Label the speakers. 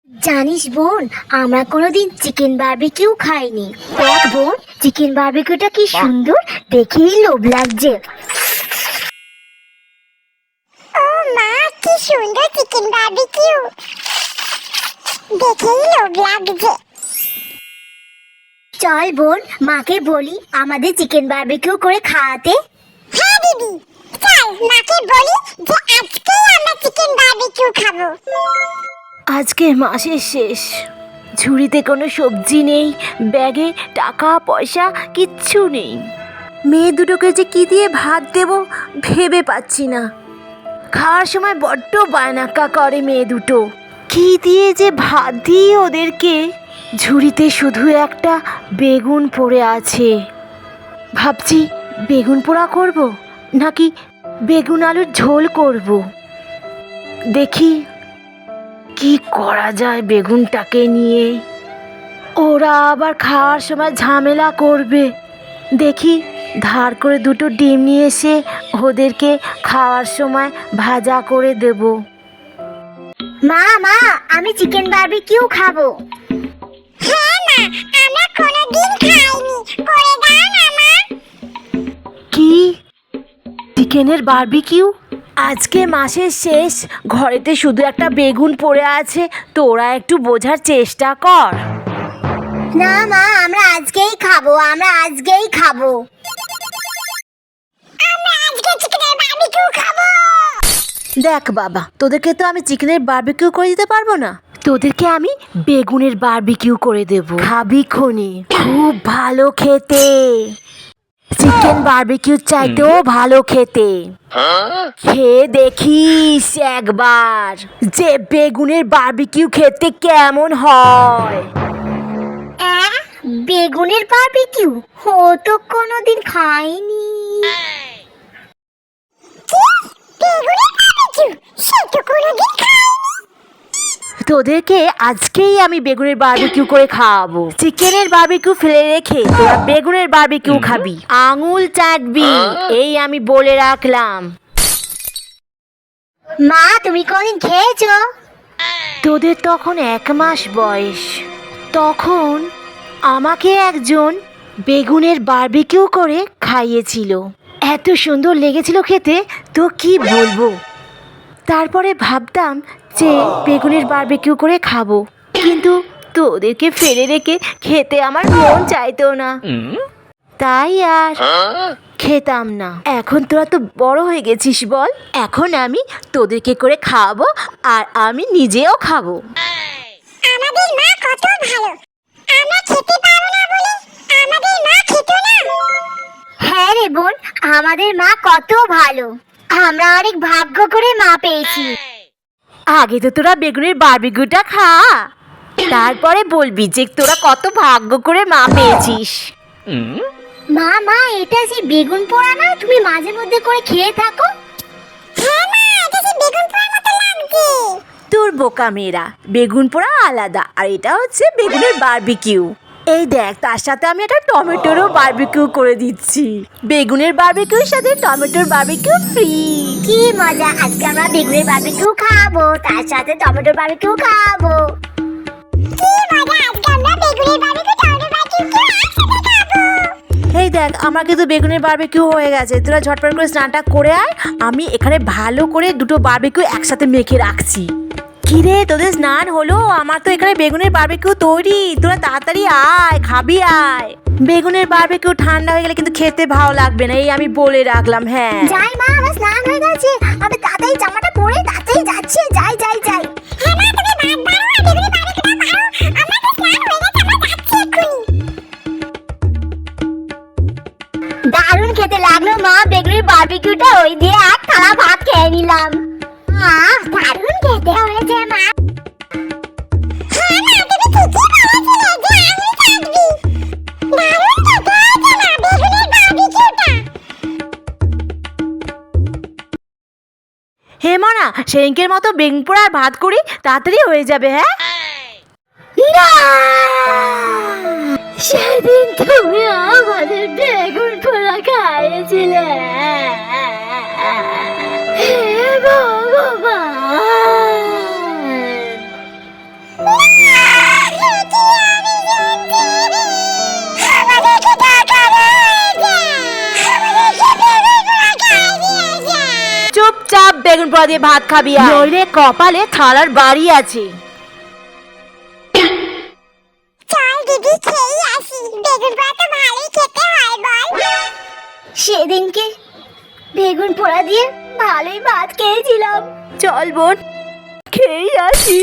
Speaker 1: জানিস বোন, আমরা কোনোদিন চিকেন বারবিকিউ খাইনি। দেখ বোন, চিকেন বারবিকিউটা কি সুন্দর, দেখেই লোভ লাগছে।
Speaker 2: ও মা, কি সুন্দর চিকেন বারবিকিউ, দেখেই লোভ লাগছে।
Speaker 1: চল বোন, মাকে বলি আমাদের চিকেন বারবিকিউ করে খাওয়াতে।
Speaker 2: হ্যাঁ দিদি, চল মাকে বলি যে আজকেই আমরা চিকেন বারবিকিউ খাবো।
Speaker 3: আজকে মাসের শেষ, ঝুড়িতে কোনো সবজি নেই, ব্যাগে টাকা পয়সা কিচ্ছু নেই। মেয়ে দুটোকে যে কি দিয়ে ভাত দেব ভেবে পাচ্ছি না। খাওয়ার সময় বড্ড বায়নাক্কা করে মেয়ে দুটো, কি দিয়ে যে ভাত দিই ওদেরকে। ঝুড়িতে শুধু একটা বেগুন পড়ে আছে। ভাবছি বেগুন পোড়া করব নাকি বেগুন আলুর ঝোল করব। দেখি কি করা যায় বেগুনটাকে নিয়ে। ওরা আবার খাওয়ার সময় ঝামেলা করবে। দেখি ধার করে দুটো ডিম নিয়ে এসে ওদেরকে খাওয়ার সময় ভাজা করে দেব।
Speaker 1: মা মা, আমি চিকেন বারবিকিউ খাবো।
Speaker 2: হ্যাঁ মা, আমরা কোনোদিন খাইনি, করে দাও না মা।
Speaker 3: কি চিকেনের বারবিকিউ? আজকে মাসের শেষ, ঘরেতে শুধু একটা বেগুন পড়ে আছে, তোরা একটু বোঝার চেষ্টা কর।
Speaker 1: না মা, আমরা আজকেই খাবো, আমরা আজকেই খাবো।
Speaker 2: আমরা আজকে চিকেনের বারবিকিউ খাবো।
Speaker 3: দেখ বাবা, তোদেরকে তো আমি চিকেনের বারবিকিউ করে দিতে পারবো না, তোদেরকে আমি বেগুনের বারবিকিউ করে দেব। খাবি খনি, খুব ভালো খেতে। চিকেন বারবিকিউ চাইতেও ভালো খেতে। খেয়ে দেখিস একবার যে বেগুনের বারবিকিউ খেতে কেমন হয়।
Speaker 1: বেগুনের বারবিকিউ? ও তো কোনোদিন খাইনি।
Speaker 2: বেগুনের বারবিকিউ? সে তো কোনোদিন খাইনি।
Speaker 3: তোদেরকে আজকেই আমি বেগুনের বারবিকিউ করে খাওয়াবো। চিকেনের বারবিকিউ ফেলে রেখে তোরা বেগুনের বারবিকিউ খাবি, আঙুল চাটবি, এই আমি বলে রাখলাম।
Speaker 1: মা, তুমি কোনদিন খেয়েছো?
Speaker 3: তোদের তখন 1 মাস বয়স, তখন আমাকে একজন বেগুনের বারবিকিউ করে খাইয়েছিল। এত সুন্দর লেগেছিল খেতে, তো কি বলবো। তারপরে ভাবতাম যে বেগুনের বারবিকিউ করে খাবো, কিন্তু তোদেরকে ফেলে রেখে খেতে আমার মন চাইতো না, তাই আর খেতাম না। এখন তোরা তো বড় হয়ে গেছিস বল, এখন আমি তোদেরকে করে খাওয়াবো আর আমি নিজেও খাবো।
Speaker 2: আমাদের মা কত ভালো, আমরা খেতে পারবো না বলে আমাদের মা খেত না।
Speaker 1: হ্যাঁ রে বোন, আমাদের মা কত ভালো, আমরা অনেক ভাগ্য করে মা পেয়েছি।
Speaker 3: আগে তো তোরা বেগুনের বারবিকিউটা খা, তারপরে বলবি যে তোরা কত ভাগ্য করে মা পেয়েছিস।
Speaker 1: মা মা, এটা সেই বেগুন পোড়া না, তুমি মাঝে মধ্যে করে খেয়ে থাকো।
Speaker 2: হ্যাঁ মা, এটা সেই বেগুন পোড়ার মতো লাগছে।
Speaker 3: তোর বোকা মেয়েরা, বেগুন পোড়া আলাদা আর এটা হচ্ছে বেগুনের বারবিকিউ। এই দেখ, তার সাথে আমি একটা টমেটোরও বারবিকিউ করে দিচ্ছি। বেগুনের বারবিকিউর সাথে টমেটোর বারবিকিউ ফ্রি।
Speaker 1: কি মজা, আজকে আমরা বেগুনের বারবিকিউ খাবো, তার সাথে টমেটোর বারবিকিউ খাবো।
Speaker 2: কি মজা, আজকে আমরা বেগুনের বারবিকিউ টমেটো বারবিকিউ একসাথে খাবো।
Speaker 3: এই দেখ, আমার কিন্তু বেগুনের বারবিকিউ হয়ে গেছে। তোরা ঝটপট করে স্নানটা করে আয়, আমি এখানে ভালো করে দুটো বারবিকিউ একসাথে মেখে রাখছি। কিরে, তোদের স্নান হলো? আমার তো এখানে বেগুনের বারবিকিউ তৈরি, তোরা তাড়াতাড়ি আয়, খাবি আয়। বেগুনের বারবিকিউ ঠান্ডা হয়ে গেলে কিন্তু খেতে ভালো লাগবে না, এই আমি বলে রাখলাম। হ্যাঁ
Speaker 1: যাই মা, আমার স্নান হয়ে গেছে, আমি তাড়াতাড়ি জামাটা পরে তাড়াতাড়ি যাচ্ছি। যাই যাই যাই।
Speaker 2: হ্যাঁ মা, তুমি ভাত বাড়ো আর বেগুনের বারবিকিউটা বাড়ো। আমরা তো স্নান হয়ে গেছে, আমরা যাচ্ছি এক্ষুনি।
Speaker 1: দারুণ খেতে লাগলো মা বেগুনের বারবিকিউটা, ওই দিয়ে এক থালা ভাত খেয়ে নিলাম। দারুণ খেতে হয়েছে মা।
Speaker 2: হ্যাঁ মা, তুমি ঠিকই বলেছিলে যে আঙুল চাটবি। দারুণ খেতে হয়েছে মা বেগুনের বারবিকিউটা।
Speaker 3: হে মনা, সেদিনকের মতো বেগুন পোড়া আর ভাত করি, তাড়াতাড়ি হয়ে যাবে। হ্যাঁ
Speaker 1: না, সেদিন তুমি আমাদের বেগুন পোড়া খাইয়েছিলে। হে ভগবান।
Speaker 2: না
Speaker 3: বেগুন পোড়া দিয়ে ভাত খাবি, নইলে কপালে থালার বাড়ি আছে।
Speaker 2: চল দিদি খেয়ে আসি, বেগুন পোড়া তো ভালোই খেতে হয় বল।
Speaker 1: সেদিনকে বেগুন পোড়া দিয়ে ভালোই ভাত খেয়েছিলাম।
Speaker 3: চল বোন, খেয়ে আসি।